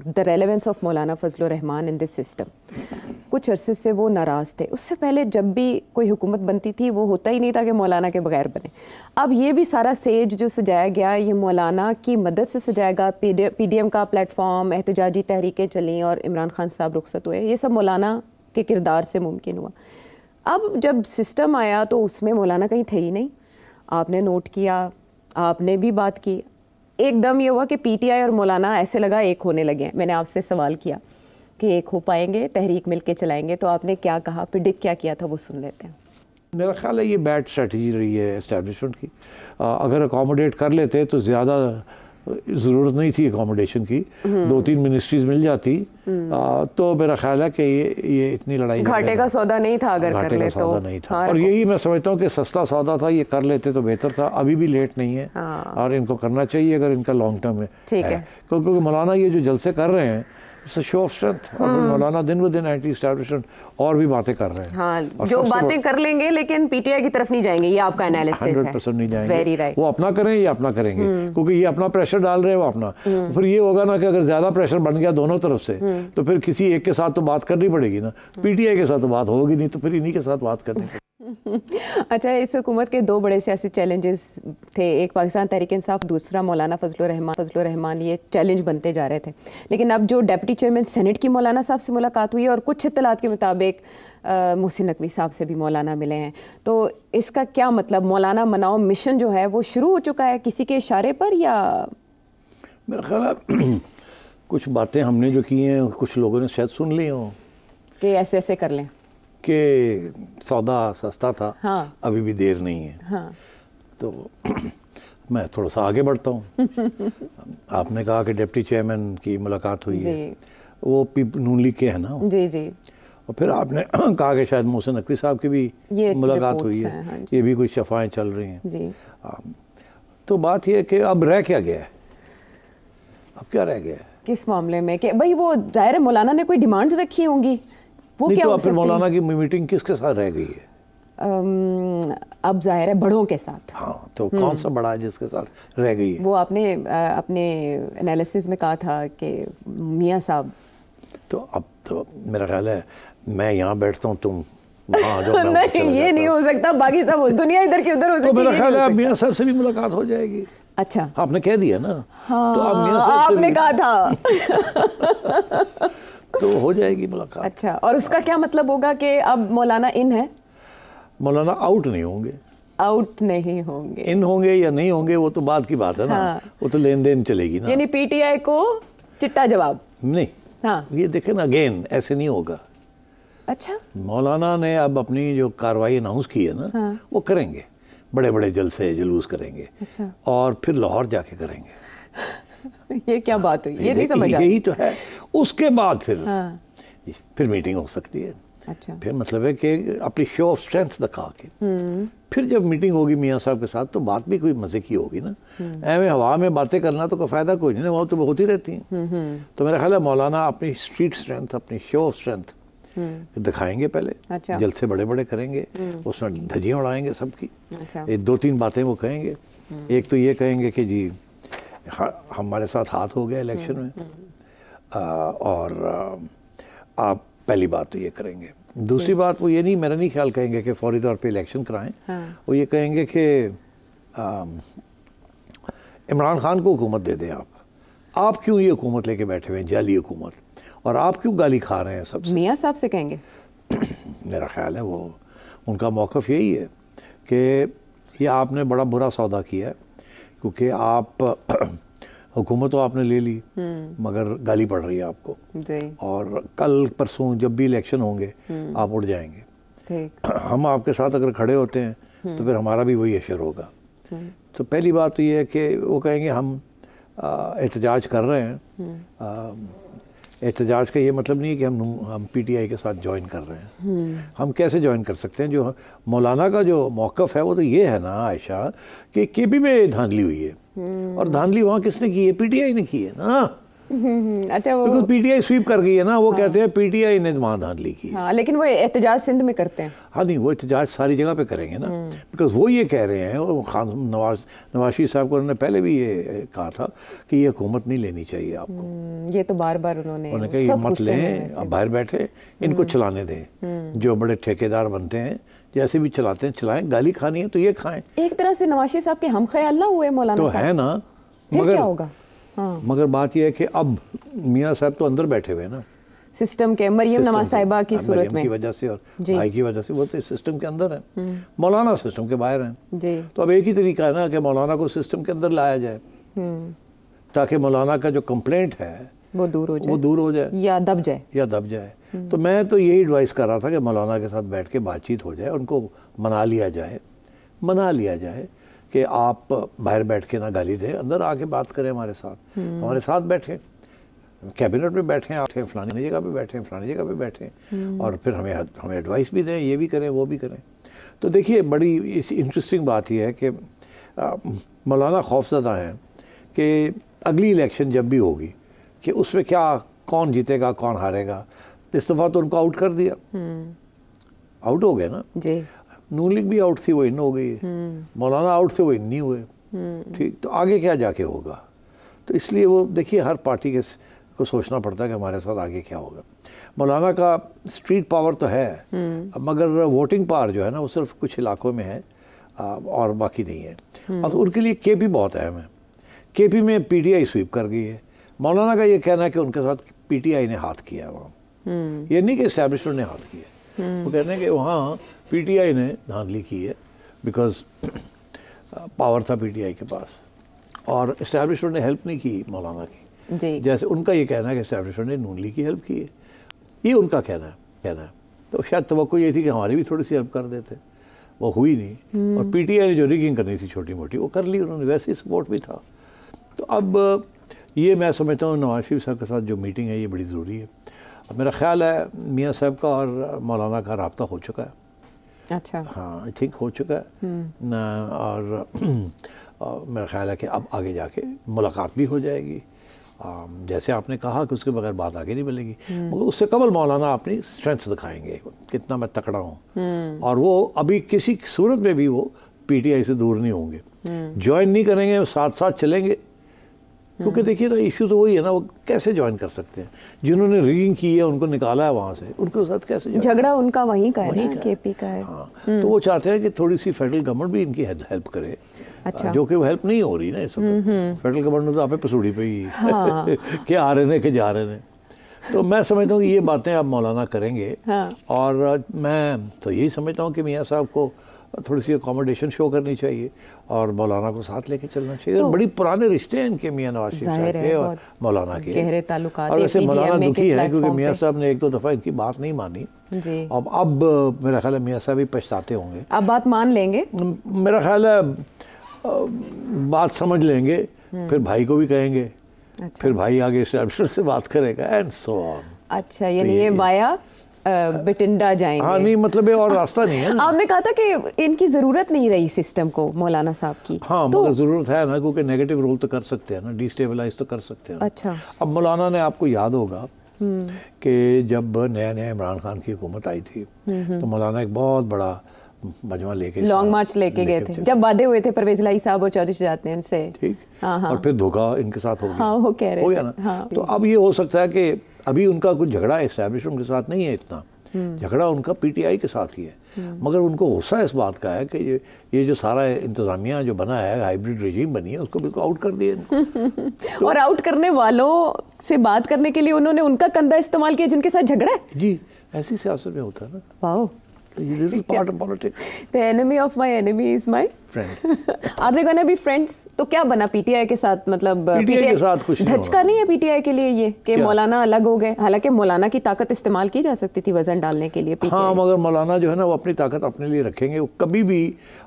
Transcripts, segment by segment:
The relevance of Maulana Fazal Rahman in this system, कुछ अरसे से वो नाराज़ थे। उससे पहले जब भी कोई हुकूमत बनती थी वो होता ही नहीं था कि मौलाना के बगैर बने। अब ये भी सारा सेज जो सजाया गया ये मौलाना की मदद से सजाएगा। PDM का प्लेटफॉर्म, एहतजाजी तहरीकें चलीं और इमरान खान साहब रुखसत हुए, ये सब मौलाना के किरदार से मुमकिन हुआ। अब जब सिस्टम आया तो उसमें मौलाना कहीं थे ही नहीं। आपने नोट किया, आपने भी बात की, एकदम ये हुआ कि PTI और मौलाना ऐसे लगा एक होने लगे हैं। मैंने आपसे सवाल किया कि एक हो पाएंगे, तहरीक मिलके चलाएंगे, तो आपने क्या कहा, प्रिडिक्ट क्या किया था, वो सुन लेते हैं। मेरा ख्याल है ये बैड स्ट्रेटजी रही है एस्टेब्लिशमेंट की। अगर अकोमोडेट कर लेते तो ज़्यादा ज़रूरत नहीं थी अकोमोडेशन की, 2-3 मिनिस्ट्रीज़ मिल जाती तो मेरा ख्याल है कि ये इतनी लड़ाई घाटे का सौदा नहीं था अगर कर ले तो। नहीं था। और यही मैं समझता हूँ कि सस्ता सौदा था, ये कर लेते तो बेहतर था। अभी भी लेट नहीं है और इनको करना चाहिए अगर इनका लॉन्ग टर्म है। ठीक है, क्योंकि मौलाना ये जो जलसे कर रहे हैं शो ऑफ स्ट्रेंथ, और मौलाना दिन ब दिन एंटी एस्टैब्लिशमेंट और भी बातें कर रहे हैं। हाँ, जो बातें कर लेंगे लेकिन PTI की तरफ नहीं जाएंगे, ये आपका एनालिसिस है। 100% नहीं जाएंगे। Very right. वो अपना करें, ये अपना करेंगे, क्योंकि ये अपना प्रेशर डाल रहे हैं, वो अपना। फिर ये होगा ना कि अगर ज़्यादा प्रेशर बन गया दोनों तरफ से तो फिर किसी एक के साथ तो बात करनी पड़ेगी ना। PTI के साथ तो बात होगी नहीं, तो फिर इन्हीं के साथ बात करनी पड़ेगी। अच्छा, इस हुकूमत के दो बड़े सियासी चैलेंजेस थे, एक पाकिस्तान तहरीक इंसाफ, दूसरा मौलाना फजल रहमान। ये चैलेंज बनते जा रहे थे। लेकिन अब जो डिप्टी चेयरमैन सेनेट की मौलाना साहब से मुलाकात हुई और कुछ इत्तलात के मुताबिक मोहसिन नकवी साहब से भी मौलाना मिले हैं, तो इसका क्या मतलब, मौलाना मनाओ मिशन जो है वो शुरू हो चुका है किसी के इशारे पर, या? मेरा ख्याल है कुछ बातें हमने जो की हैं कुछ लोगों ने शायद सुन ली हों कि ऐसे ऐसे कर लें कि सौदा सस्ता था। हाँ। अभी भी देर नहीं है। हाँ। तो मैं थोड़ा सा आगे बढ़ता हूँ। आपने कहा कि डिप्टी चेयरमैन की मुलाकात हुई है, वो नून लीग के हैं ना। जी जी। और फिर आपने कहा कि शायद मोहसिन नकवी साहब की भी मुलाकात हुई है। हाँ, ये भी कुछ शफाएँ चल रही हैं जी। तो बात ये है कि अब रह क्या गया है, अब क्या रह गया है किस मामले में? कि भाई वो जाहिर है मौलाना ने कोई डिमांड्स रखी होंगी, वो क्या तो हो फिर मौलाना की मीटिंग किसके साथ रह गई है? अब जाहिर है बड़ों के साथ। हाँ, तो कौन सा बड़ा है जिसके साथ रह गई है? वो आपने अपने एनालिसिस में कहा था कि मियाँ साहब। तो अब तो मेरा ख्याल है मैं यहाँ बैठता हूँ, तुम वहाँ आ जाओ। नहीं, ये नहीं हो सकता, बाकी सब दुनिया इधर की उधर हो सकती है। तो मेरा ख्याल है मियाँ साहब से भी मुलाकात हो जाएगी। अच्छा, आपने कह दिया ना। हाँ, तो अब मियाँ साहब आपने कहा था तो हो जाएगी मुलाकात। अच्छा, और उसका क्या मतलब होगा कि अब मौलाना इन है? मौलाना आउट नहीं होंगे। आउट नहीं होंगे। इन होंगे या नहीं होंगे वो तो बात की बात है ना। हाँ। वो तो लेन देन चलेगी ना। यानी PTI को चिट्टा जवाब नहीं। हाँ, ये देखे ना, अगेन ऐसे नहीं होगा। अच्छा, मौलाना ने अब अपनी जो कार्रवाई अनाउंस की है ना, हाँ, वो करेंगे, बड़े बड़े जलसे जुलूस करेंगे। अच्छा। और फिर लाहौर जाके करेंगे। ये क्या बात हुई, ये नहीं समझ आ। यही तो है। उसके बाद हाँ, फिर मीटिंग हो सकती है। अच्छा, फिर मतलब है कि अपनी शो ऑफ स्ट्रेंथ दिखा के फिर जब मीटिंग होगी मियाँ साहब के साथ तो बात भी कोई मज़े की होगी ना। ऐਵੇਂ हवा में बातें करना तो कोई फ़ायदा कोई नहीं, वो तो होती रहती हैं। तो मेरा ख्याल है मौलाना अपनी स्ट्रीट स्ट्रेंथ, अपनी शो ऑफ स्ट्रेंथ दिखाएंगे पहले। अच्छा। जलसे बड़े बड़े करेंगे, उसमें धज्जियाँ उड़ाएंगे सबकी। अच्छा। 2-3 बातें वो कहेंगे। एक तो ये कहेंगे कि जी हमारे साथ हाथ हो गया इलेक्शन में, और आप पहली बात तो ये करेंगे। दूसरी बात वो ये नहीं, मेरा नहीं ख्याल कहेंगे कि फौरी तौर पे इलेक्शन कराएं। हाँ। वो ये कहेंगे कि इमरान खान को हुकूमत दे दें आप क्यों ये हुकूमत लेके बैठे हुए हैं, जाली हुकूमत, और आप क्यों गाली खा रहे हैं सबसे? मियाँ साहब से कहेंगे। मेरा ख्याल है वो उनका मौक़िफ़ यही है कि ये आपने बड़ा बुरा सौदा किया है, क्योंकि आप हुकूमत तो आपने ले ली मगर गाली पड़ रही है आपको जी। और कल परसों जब भी इलेक्शन होंगे आप उड़ जाएंगे। ठीक। हम आपके साथ अगर खड़े होते हैं तो फिर हमारा भी वही असर होगा। तो पहली बात तो ये है कि वो कहेंगे हम एहतजाज कर रहे हैं। एहतजाज का ये मतलब नहीं है कि हम PTI के साथ ज्वाइन कर रहे हैं। हम कैसे ज्वाइन कर सकते हैं? जो मौलाना का जो मौक़िफ़ है वो तो ये है ना आयशा कि KP में धांधली हुई है, और धांधली वहाँ किसने की है? PTI ने की है ना। अच्छा, वो बिकॉज पीटीआई स्वीप कर गई है ना, वो कहते हैं पीटीआई ने धांधली की। हाँ, लेकिन वो एहतजाज सिंध में करते हैं। हाँ नहीं, वो एहतजाज सारी जगह पे करेंगे ना, बिकॉज वो ये कह रहे हैं, वो नवाज शरीफ साहब को उन्होंने पहले भी ये कहा था कि ये हुकूमत नहीं लेनी चाहिए आपको। ये तो बार बार उन्होंने कहा ये मत लें, अब बाहर बैठे इनको चलाने दें, जो बड़े ठेकेदार बनते हैं जैसे भी चलाते हैं चलाएं, गाली खानी है तो ये खाएं। एक तरह से नवाज शरीफ साहब के हम ख्याल ना हुए मौलाना तो साहब? है ना, मगर क्या होगा? हाँ। मगर बात यह है कि अब मियाँ साहब तो अंदर बैठे हुए हैं ना सिस्टम के, मरियम नवाज साहिबा की सूरत में की वजह से और भाई की वजह से, वो तो सिस्टम के अंदर है, मौलाना सिस्टम के बाहर हैं जी। तो अब एक ही तरीका है ना कि मौलाना को सिस्टम के अंदर लाया जाए ताकि मौलाना का जो कंप्लेंट है वो दूर हो जाए या दब जाए। तो मैं तो यही एडवाइस कर रहा था कि मौलाना के साथ बैठ के बातचीत हो जाए, उनको मना लिया जाए कि आप बाहर बैठ के ना गाली दें, अंदर आके बात करें हमारे साथ बैठें, कैबिनेट में बैठें, आप फलानी जगह पे बैठें और फिर हमें एडवाइस भी दें, ये भी करें वो भी करें। तो देखिए बड़ी इंटरेस्टिंग बात यह है कि मौलाना खौफज़दा हैं कि अगली इलेक्शन जब भी होगी कि उसमें क्या, कौन जीतेगा कौन हारेगा। इस दफ़ा तो उनको आउट कर दिया, आउट हो गए ना जी। नून लीग भी आउट थी, वो इन हो गई, मौलाना आउट थे, वो इन नहीं हुए, ठीक। तो आगे क्या जाके होगा, तो इसलिए वो देखिए हर पार्टी के को सोचना पड़ता है कि हमारे साथ आगे क्या होगा। मौलाना का स्ट्रीट पावर तो है, मगर वोटिंग पावर जो है ना वो सिर्फ कुछ इलाकों में है और बाकी नहीं है। और उनके लिए केपी बहुत अहम है। केपी में पीटीआई स्वीप कर गई है। मौलाना का ये कहना है कि उनके साथ पीटीआई ने हाथ किया है वहाँ, ये नहीं कि एस्टैब्लिशमेंट ने हाथ किया, वो कहते हैं कि वहाँ पीटीआई ने धांधली की है, बिकॉज पावर था पीटीआई के पास और एस्टैब्लिशमेंट ने हेल्प नहीं की मौलाना की जी। जैसे उनका ये कहना है कि एस्टैब्लिशमेंट ने नून लीग की हेल्प की है, ये उनका कहना है। तो शायद तवक्को ये थी कि हमारी भी थोड़ी सी हेल्प कर देते, वो हुई नहीं। और पीटीआई ने जो रिगिंग करनी थी छोटी मोटी वो कर ली उन्होंने, वैसे ही सपोर्ट भी था। तो अब ये मैं समझता हूँ नवाज शरीफ साहब के साथ जो मीटिंग है ये बड़ी ज़रूरी है। अब मेरा ख्याल है मियाँ साहब का और मौलाना का रब्ता हो चुका है। अच्छा, हाँ आई थिंक हो चुका है। और मेरा ख्याल है कि अब आगे जाके मुलाकात भी हो जाएगी। जैसे आपने कहा कि उसके बगैर बात आगे नहीं मिलेगी, मगर उससे कबल मौलाना अपनी स्ट्रेंथ दिखाएंगे, कितना मैं तकड़ा हूँ। और वो अभी किसी सूरत में भी वो पीटीआई से दूर नहीं होंगे, ज्वाइन नहीं करेंगे, साथ साथ चलेंगे। क्योंकि देखिए ना इशू तो वही है ना, वो कैसे ज्वाइन कर सकते हैं, जिन्होंने रिगिंग की है उनको निकाला है वहाँ से, उनके साथ कैसे झगड़ा उनका वहीं का है ना, केपी का है। हाँ, तो वो चाहते हैं कि थोड़ी सी फेडरल गवर्नमेंट भी इनकी हेल्प करे। अच्छा। जो कि वो हेल्प नहीं हो रही ना इस वक्त। फेडरल गवर्नमेंट तो आप पसूड़ी पे ही हाँ। कि आ रहे ने कि जा रहे ने। तो मैं समझता हूँ कि ये बातें आप मौलाना करेंगे। हाँ। और मैं तो यही समझता हूँ कि मियाँ साहब को थोड़ी सी अकोमोडेशन शो करनी चाहिए और मौलाना को साथ लेके चलना चाहिए। तो बड़े पुराने रिश्ते हैं इनके मियाँ नवाज शरीफ साहब के और मौलाना के, गहरे ताल्लुकात। और वैसे मौलाना दुखी है क्योंकि मियाँ साहब ने एक दो दफ़ा इनकी बात नहीं मानी। अब मेरा ख्याल है मियाँ साहब भी पछताते होंगे। अब बात मान लेंगे, मेरा ख्याल है बात समझ लेंगे, फिर भाई को भी कहेंगे। अच्छा। फिर भाई आगे एस्टैब्लिशमेंट से बात करेगा एंड सो ऑन। अच्छा, यानी ये वाया बटिंडा जाएंगे। हाँ नहीं, मतलब ये और रास्ता नहीं है। आपने कहा था कि इनकी ज़रूरत नहीं रही सिस्टम को मौलाना साहब की। हाँ तो मगर ज़रूरत है ना, क्योंकि नेगेटिव रोल तो कर सकते हैं ना, डिस्टेबलाइज तो कर सकते हैं। अच्छा। अब मौलाना ने, आपको याद होगा कि जब नया इमरान खान की हुकूमत आई थी तो मौलाना एक बहुत बड़ा मजमा लेके लॉन्ग मार्च लेके गए थे, जब वादे हुए थे परवेज़ इलाही साहब और चौधरी शजात ने इनसे। ठीक। और फिर धोखा इनके साथ हो गया। हाँ, वो कह रहे हो गया ना। हाँ। तो अब ये हो सकता है कि अभी उनका कुछ झगड़ा एस्टैब्लिशमेंट के साथ नहीं है, इतना झगड़ा उनका पीटीआई के साथ ही है। मगर उनको गुस्सा इस बात का है कि ये जो सारा इंतजामिया जो बना है, हाइब्रिड रेजिम बनी है, उसको बिल्कुल आउट कर दिया इनको। तो और आउट करने वालों से बात करने के लिए उन्होंने उनका कंधा इस्तेमाल किया जिनके साथ झगड़ा है। जी, ऐसी सियासत में होता है ना। Wow, this is part of politics. The enemy of my enemy is my friend. Are they gonna be friends? तो क्या बना पीटीआई के साथ? मतलब पीटीआई के साथ कुछ धचका नहीं है पीटीआई के लिए ये कि मौलाना अलग हो गए? हालांकि मौलाना की ताकत इस्तेमाल की जा सकती थी वजन डालने के लिए। हाँ, मगर मौलाना जो है ना वो अपनी ताकत अपने लिए रखेंगे, वो कभी भी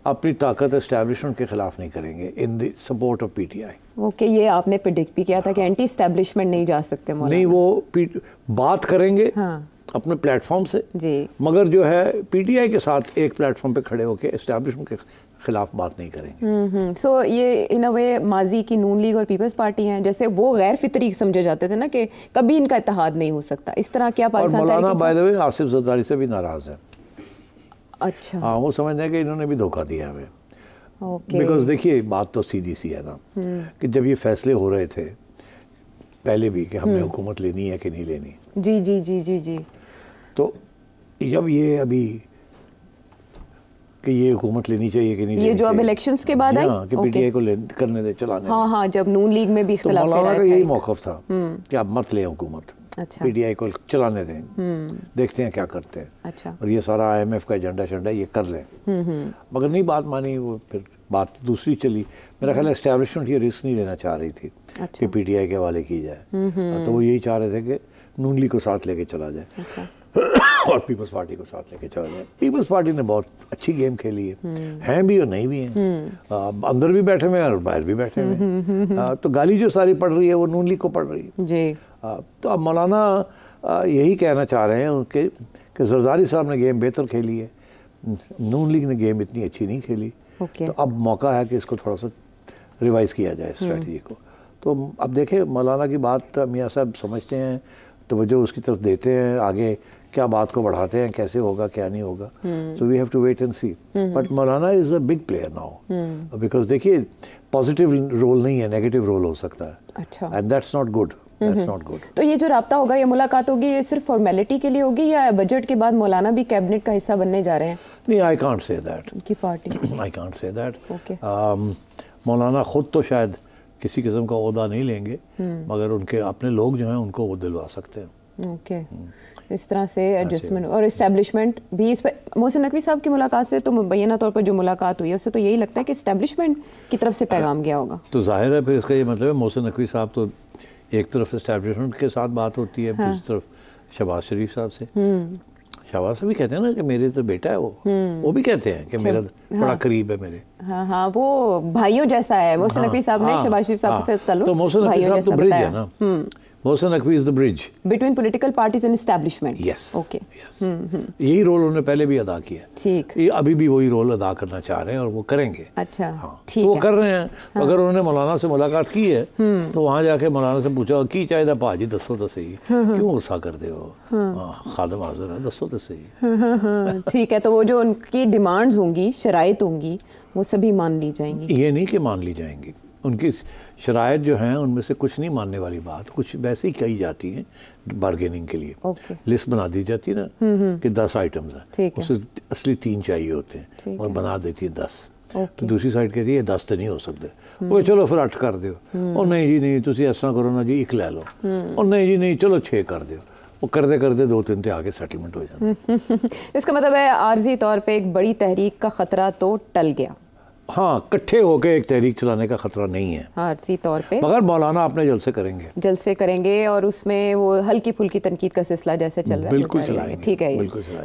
अपनी ताकत एस्टैब्लिशमेंट के खिलाफ नहीं करेंगे in the support of PTI. Okay, ये आपने प्रेडिक्ट भी किया था कि एंटी एस्टैब्लिशमेंट नहीं जा सकते मौलाना। नहीं, वो बात करेंगे अपने प्लेटफॉर्म से जी, मगर जो है पीटीआई के साथ एक प्लेटफॉर्म पे खड़े होकर एस्टैब्लिशमेंट के खिलाफ बात नहीं करेंगे। सो ये इन अ वे माजी की नून लीग और पीपल्स पार्टी हैं, जैसे वो गैर फितरी समझे जाते थे ना कि कभी इनका इत्तेहाद नहीं हो सकता, इस तरह क्या पाकिस्तान और मौलाना by the way Asif Zardari से भी नाराज़ है। अच्छा, हाँ, वो समझते हैं कि इन्होंने भी धोखा दिया हमें। ओके। बिकॉज देखिए बात तो सीधी सी है ना कि जब ये फैसले हो रहे थे पहले भी कि हमने हुकूमत लेनी है कि नहीं लेनी, जी जी जी जी जी, तो जब ये अभी कि ये हुकूमत लेनी चाहिए कि नहीं लेनी, ये जो अब इलेक्शंस के बाद आई कि पीटीआई को करने दे, चलाने हाँ हाँ, जब नून लीग में भी तो इख्तिलाफ मौलाना का यही मौक़िफ़ था कि आप मत लें हुकूमत, अच्छा पीटीआई को चलाने दें, देखते हैं क्या करते हैं, अच्छा, और ये सारा IMF का एजेंडा ये कर लें। मगर नहीं बात मानी, वो फिर बात दूसरी चली। मेरा ख्याल है एस्टैब्लिशमेंट ये रिस्क नहीं लेना चाह रही थी कि पीटीआई के हवाले की जाए, तो वो यही चाह रहे थे कि नून लीग को साथ लेके चला जाए। अच्छा, और पीपल्स पार्टी को साथ लेके चला जाए। पीपल्स पार्टी ने बहुत अच्छी गेम खेली है, हैं भी और नहीं भी हैं, अंदर भी बैठे हुए हैं और बाहर भी बैठे हुए हैं। तो गाली जो सारी पड़ रही है वो नून लीग को पड़ रही है जी। तो अब मौलाना यही कहना चाह रहे हैं उनके कि जरदारी साहब ने गेम बेहतर खेली है, नून लीग ने गेम इतनी अच्छी नहीं खेली। ओके, तो अब मौका है कि इसको थोड़ा सा रिवाइज़ किया जाए स्ट्रेटजी को। तो अब देखें मौलाना की बात मियाँ साहब समझते हैं, तवज्जो उसकी तरफ देते हैं, आगे क्या बात को बढ़ाते हैं, कैसे होगा क्या नहीं होगा, so we have to wait and see. But Maulana is a big player now, because देखिए पॉजिटिव रोल नहीं है, नेगेटिव रोल हो सकता है। अच्छा, and that's not good, that's not good. तो ये जो राब्ता होगा, ये मुलाकात होगी, ये सिर्फ फॉर्मेलिटी के लिए होगी या बजट के बाद मौलाना भी कैबिनेट का हिस्सा बनने जा रहे हैं? नहीं, आई कांट से दैट, उनकी party I can't say that. Okay, मौलाना खुद तो शायद किसी किस्म का ओहदा नहीं लेंगे, मगर उनके अपने लोग जो हैं उनको वो दिलवा सकते हैं। ओके, इस तरह से एडजस्टमेंट और इस्टेब्लिशमेंट भी इस पर। मोहसिन नकवी साहब की मुलाकात से तो मुबैना तौर पर जो मुलाकात हुई है उससे तो यही लगता है कि इस्टेब्लिशमेंट की तरफ से पैगाम गया होगा। तो जाहिर है फिर इसका ये मतलब है मोहसिन नकवी साहब तो एक तरफ इस्टेब्लिशमेंट के साथ बात होती है, दूसरी तरफ शहबाज शरीफ साहब से। शहबाज से भी कहते हैं ना कि मेरे तो बेटा है वो भी कहते हैं कि मेरा बड़ा करीब है मेरे। हाँ हाँ, वो भाइयों जैसा है। मोहसिन नकवी साहब ने शहबाज शरीफ साहब से ताल्लुक तो मोहसिन नकवी साहब तो ब्रिज है ना, Mohsin Naqvi is the bridge between political parties and establishment. Yes, okay, यही रोल उन्होंने पहले भी अदा किया, ठीक, ये अभी भी वही रोल अदा करना चाह रहे हैं और वो करेंगे। अच्छा, हाँ, ठीक, वो कर रहे हैं। हाँ। अगर उन्होंने मौलाना से मुलाकात की है तो वहाँ जाके मौलाना से पूछा की चाहिए भाजी दसो तो सही, क्यों गुस्सा कर दे हो, खादम हाजिर है दसो तो सही। ठीक है, तो वो जो उनकी डिमांड्स होंगी, शराइत होंगी, वो सभी मान ली जाएंगी। ये नहीं कि मान ली जाएंगी, उनकी शराइत जो हैं उनमें से कुछ नहीं मानने वाली बात, कुछ वैसे ही कही जाती हैं बार्गेनिंग के लिए। ओके, लिस्ट बना दी जाती है ना कि 10 आइटम्स हैं, उससे असली 3 चाहिए होते हैं और बना देती है 10। तो दूसरी साइड कहती है 10 तो नहीं हो सकते, वो चलो फिर 8 कर दो, और नहीं जी नहीं तुम ऐसा करो ना जी 1 ले लो, और नहीं जी नहीं चलो 6 कर दो। वो करते करते 2-3 थे आगे सेटलमेंट हो जाता। इसका मतलब है आर्जी तौर पे एक बड़ी तहरीक का खतरा तो टल गया। हाँ, इकट्ठे होकर एक तहरीक चलाने का खतरा नहीं है आर्जी तौर पे, मगर मौलाना अपने जलसे करेंगे और उसमें वो हल्की फुल्की तनकीद का सिलसिला जैसे चल रहा है बिल्कुल चलाएंगे, ठीक है। बिल्कुल चलाएंगे।